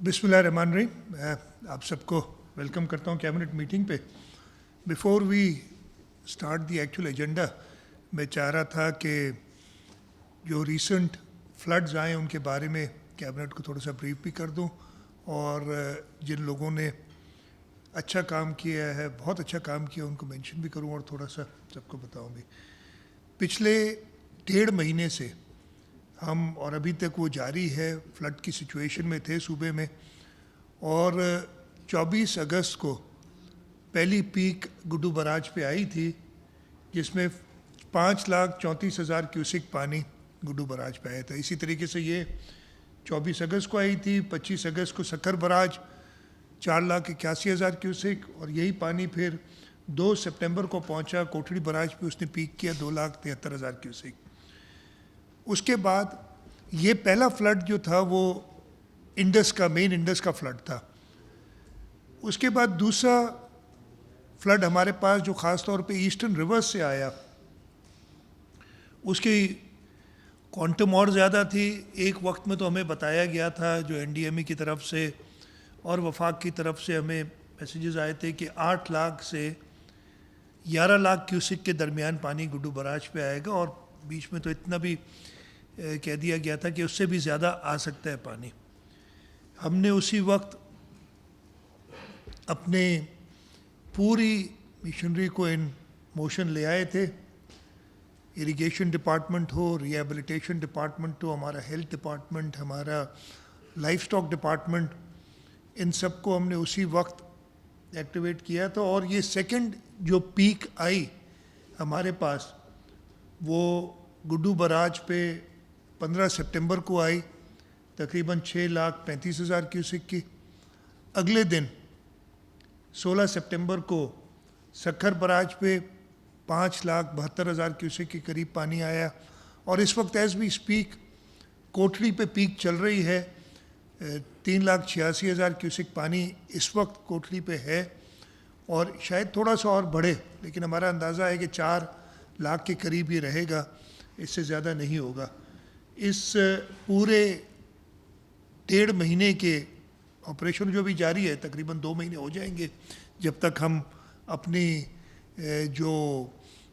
بسم اللہ الرحمن الرحیم. میں آپ سب کو ویلکم کرتا ہوں کیبنٹ میٹنگ پہ. Before we start the actual agenda میں چاہ رہا تھا کہ جو ریسنٹ فلڈز آئے ان کے بارے میں کیبنٹ کو تھوڑا سا بریف بھی کر دوں، اور جن لوگوں نے اچھا کام کیا ہے، بہت اچھا کام کیا، ان کو مینشن بھی کروں اور تھوڑا سا سب کو بتاؤں بھی. پچھلے 1.5 مہینے سے ہم، اور ابھی تک وہ جاری ہے، فلڈ کی سچویشن میں تھے صوبے میں. اور 24 اگست کو پہلی پیک گڈو براج پہ آئی تھی، جس میں 5,34,000 کیوسک پانی گڈو براج پہ آیا تھا. اسی طریقے سے یہ 24 اگست کو آئی تھی. 25 اگست کو سکھر براج 4,81,000 کیوسک، اور یہی پانی پھر 2 سپٹمبر کو پہنچا کوٹھڑی براج پہ، اس نے پیک کیا 2,73,000 کیوسک. اس کے بعد یہ پہلا فلڈ جو تھا وہ انڈس کا، مین انڈس کا فلڈ تھا. اس کے بعد دوسرا فلڈ ہمارے پاس جو خاص طور پہ ایسٹرن ریورس سے آیا، اس کی کوانٹم اور زیادہ تھی. ایک وقت میں تو ہمیں بتایا گیا تھا، جو این ڈی ایم ای کی طرف سے اور وفاق کی طرف سے ہمیں میسیجز آئے تھے کہ 8 لاکھ سے 11 لاکھ کیوسک کے درمیان پانی گڈو براج پہ آئے گا، اور بیچ میں تو اتنا بھی کہہ دیا گیا تھا کہ اس سے بھی زیادہ آ سکتا ہے پانی. ہم نے اسی وقت اپنے پوری مشنری کو ان موشن لے آئے تھے. اریگیشن ڈپارٹمنٹ ہو، ریہیبلیٹیشن ڈپارٹمنٹ ہو، ہمارا ہیلتھ ڈپارٹمنٹ، ہمارا لائف سٹاک ڈپارٹمنٹ، ان سب کو ہم نے اسی وقت ایکٹیویٹ کیا تھا. اور یہ سیکنڈ جو پیک آئی ہمارے پاس، وہ گڈو براج پہ 15 سپٹمبر کو آئی، تقریباً 6,35,000 کیوسک کی. اگلے دن 16 سپٹمبر کو سکھر براج پہ 5,72,000 کیوسک کے قریب پانی آیا. اور اس وقت ایز وی اسپیک کوٹھڑی پہ پیک چل رہی ہے. 3,86,000 کیوسک پانی اس وقت کوٹھڑی پہ ہے، اور شاید تھوڑا سا اور بڑھے، لیکن ہمارا اندازہ ہے کہ 4 لاکھ کے قریب یہ رہے گا، اس سے زیادہ نہیں ہوگا. اس پورے 1.5 مہینے کے آپریشن جو بھی جاری ہے، تقریباً 2 مہینے ہو جائیں گے جب تک ہم اپنی جو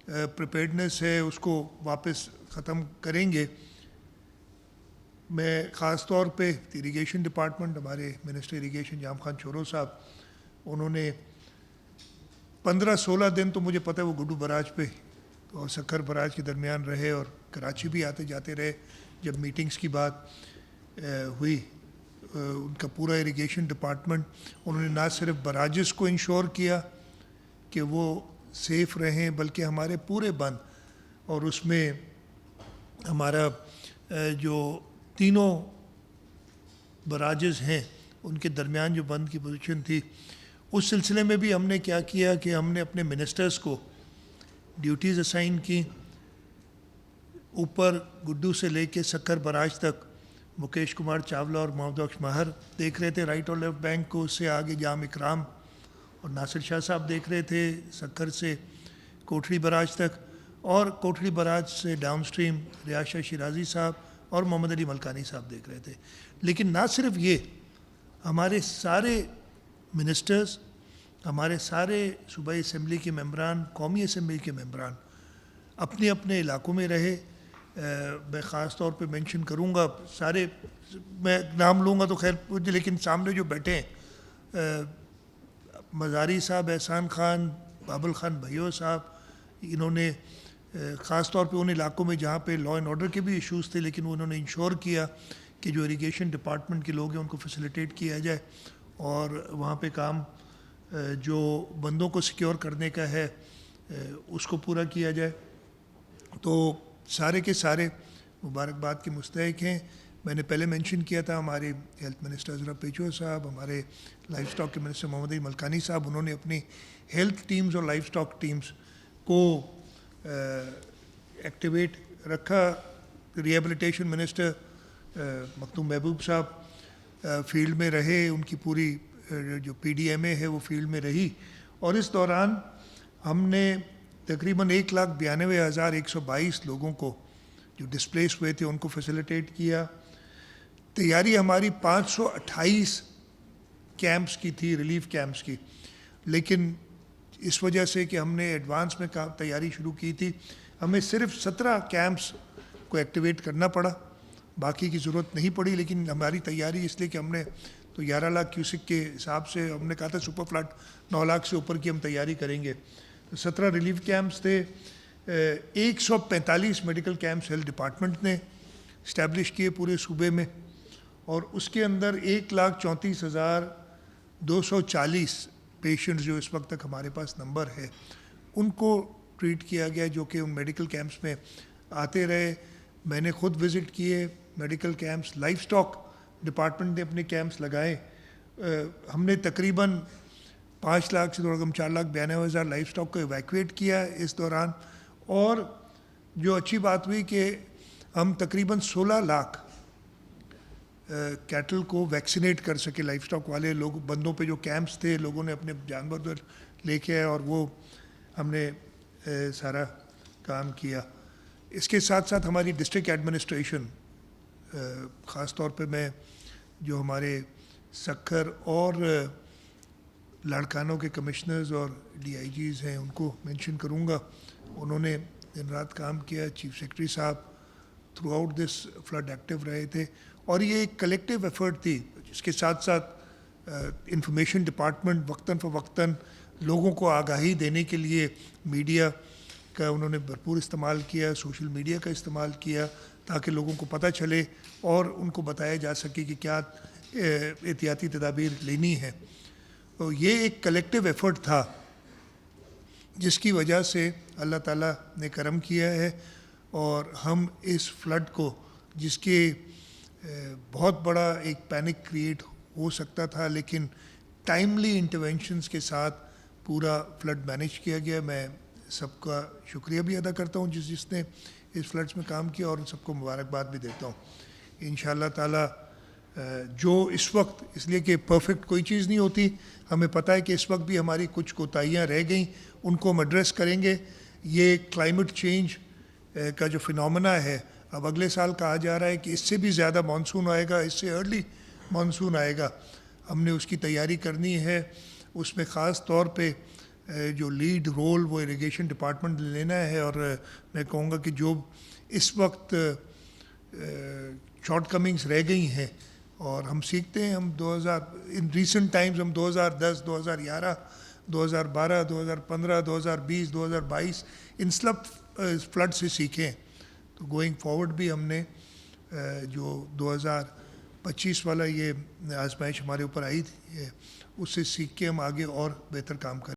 پریپیئرڈنس ہے اس کو واپس ختم کریں گے. میں خاص طور پہ اریگیشن ڈپارٹمنٹ، ہمارے منسٹر اریگیشن جام خان چورو صاحب، انہوں نے 15-16 دن تو مجھے پتہ ہے وہ گڈو براج پہ اور سکھر براج کے درمیان رہے، اور کراچی بھی آتے جاتے رہے. جب میٹنگز کی بات ہوئی، ان کا پورا اریگیشن ڈپارٹمنٹ، انہوں نے نہ صرف براجز کو انشور کیا کہ وہ سیف رہیں، بلکہ ہمارے پورے بند، اور اس میں ہمارا جو تینوں براجز ہیں ان کے درمیان جو بند کی پوزیشن تھی، اس سلسلے میں بھی ہم نے کیا کیا کہ ہم نے اپنے منسٹرز کو ڈیوٹیز اسائن کی. اوپر گڈو سے لے کے سکھر براج تک مکیش کمار چاولہ اور محمد بخش ماہر دیکھ رہے تھے رائٹ اور لیفٹ بینک کو. اس سے آگے جام اکرام اور ناصر شاہ صاحب دیکھ رہے تھے سکھر سے کوٹھڑی براج تک، اور کوٹھڑی براج سے ڈاؤن اسٹریم ریاض شاہ شیرازی صاحب اور محمد علی ملکانی صاحب دیکھ رہے تھے. لیکن نہ صرف یہ، ہمارے سارے منسٹرز، ہمارے سارے صوبائی اسمبلی کے ممبران، قومی اسمبلی کے ممبران اپنے اپنے علاقوں میں رہے. میں خاص طور پہ مینشن کروں گا، سارے میں نام لوں گا تو خیر، لیکن سامنے جو بیٹھے ہیں، مزاری صاحب، احسان خان، بابل خان بھائیو صاحب، انہوں نے خاص طور پہ ان علاقوں میں جہاں پہ لا اینڈ آرڈر کے بھی ایشوز تھے، لیکن انہوں نے انشور کیا کہ جو اریگیشن ڈپارٹمنٹ کے لوگ ہیں ان کو فیسیلیٹیٹ کیا جائے، اور وہاں پہ کام جو بندوں کو سیکیور کرنے کا ہے اس کو پورا کیا جائے. تو سارے کے سارے مبارکباد کے مستحق ہیں. میں نے پہلے مینشن کیا تھا، ہمارے ہیلتھ منسٹر اظہر پیچو صاحب، ہمارے لائف سٹاک کے منسٹر محمد علی ملکانی صاحب، انہوں نے اپنی ہیلتھ ٹیمز اور لائف سٹاک ٹیمز کو ایکٹیویٹ رکھا. ریہیبلیٹیشن منسٹر مختوم محبوب صاحب فیلڈ میں رہے، ان کی پوری جو پی ڈی ایم اے ہے وہ فیلڈ میں رہی. اور اس دوران ہم نے تقریباً 1,92,122 لوگوں کو جو ڈسپلیس ہوئے تھے ان کو فیسیلیٹیٹ کیا. تیاری ہماری 528 کیمپس کی تھی, ریلیف کیمپس کی, لیکن اس وجہ سے کہ ہم نے ایڈوانس میں تیاری شروع کی تھی, ہمیں صرف 17 کیمپس کو ایکٹیویٹ کرنا پڑا, باقی کی ضرورت نہیں پڑی. لیکن ہماری تیاری اس لیے کہ ہم نے تو 11 لاکھ کیوسک کے حساب سے ہم نے کہا تھا سپر فلڈ 9 لاکھ سے اوپر کی ہم تیاری کریں گے. 17 ریلیف کیمپس تھے. 145 میڈیکل کیمپس ہیلتھ ڈپارٹمنٹ نے اسٹیبلش کیے پورے صوبے میں, اور اس کے اندر 1,34,240 پیشنٹس جو اس وقت تک ہمارے پاس نمبر ہے ان کو ٹریٹ کیا گیا, جو کہ ان میڈیکل کیمپس میں آتے رہے. میں نے خود وزٹ کیے medical camps, life stock department نے اپنے کیمپس لگائے. ہم نے تقریباً 5 لاکھ سے تھوڑا کم 4,92,000 لائف سٹاک کو ایویکویٹ کیا اس دوران. اور جو اچھی بات ہوئی کہ ہم تقریباً 16 لاکھ کیٹل کو ویکسینیٹ کر سکے. لائف سٹاک والے لوگ بندوں پہ جو کیمپس تھے, لوگوں نے اپنے جانور ادھر لے کے آئے اور وہ ہم نے سارا کام کیا. اس کے ساتھ ساتھ ہماری ڈسٹرکٹ ایڈمنسٹریشن, خاص طور پہ میں جو ہمارے سکھر اور لاڑکانوں کے کمشنرز اور ڈی آئی جیز ہیں ان کو مینشن کروں گا. انہوں نے دن رات کام کیا. چیف سیکرٹری صاحب throughout this flood active رہے تھے, اور یہ ایک کلیکٹیو ایفرٹ تھی. اس کے ساتھ ساتھ انفارمیشن ڈپارٹمنٹ وقتاً فوقتاً لوگوں کو آگاہی دینے کے لیے میڈیا کا انہوں نے بھرپور استعمال کیا, سوشل میڈیا کا استعمال کیا, تاکہ لوگوں کو پتہ چلے اور ان کو بتایا جا سکے کہ کیا احتیاطی تدابیر لینی ہے. تو یہ ایک کلیکٹیو ایفرٹ تھا جس کی وجہ سے اللہ تعالیٰ نے کرم کیا ہے, اور ہم اس فلڈ کو, جس کے بہت بڑا ایک پینک کریٹ ہو سکتا تھا, لیکن ٹائملی انٹرونشنز کے ساتھ پورا فلڈ مینیج کیا گیا. میں سب کا شکریہ بھی ادا کرتا ہوں جس نے اس فلڈس میں کام کیا, اور سب کو مبارکباد بھی دیتا ہوں. انشاءاللہ تعالیٰ جو اس وقت, اس لیے کہ پرفیکٹ کوئی چیز نہیں ہوتی, ہمیں پتہ ہے کہ اس وقت بھی ہماری کچھ کوتاہیاں رہ گئیں, ان کو ہم ایڈریس کریں گے. یہ کلائمیٹ چینج کا جو فنومنا ہے, اب اگلے سال کہا جا رہا ہے کہ اس سے بھی زیادہ مانسون آئے گا, اس سے ارلی مانسون آئے گا. ہم نے اس کی تیاری کرنی ہے. اس میں خاص طور پہ جو لیڈ رول وہ اریگیشن ڈپارٹمنٹ لینا ہے, اور میں کہوں گا کہ جو اس وقت شارٹ کمنگز رہ گئی ہیں, اور ہم سیکھتے ہیں, ہم ان ریسنٹ ٹائمز ہم 2010, 2011, 2012, 2015, 2020, 2022 ان سب فلڈ سے سیکھیں. تو گوئنگ فارورڈ بھی ہم نے جو 2025 والا یہ آزمائش ہمارے اوپر آئی تھی, اس سے سیکھ کے ہم آگے اور بہتر کام کریں.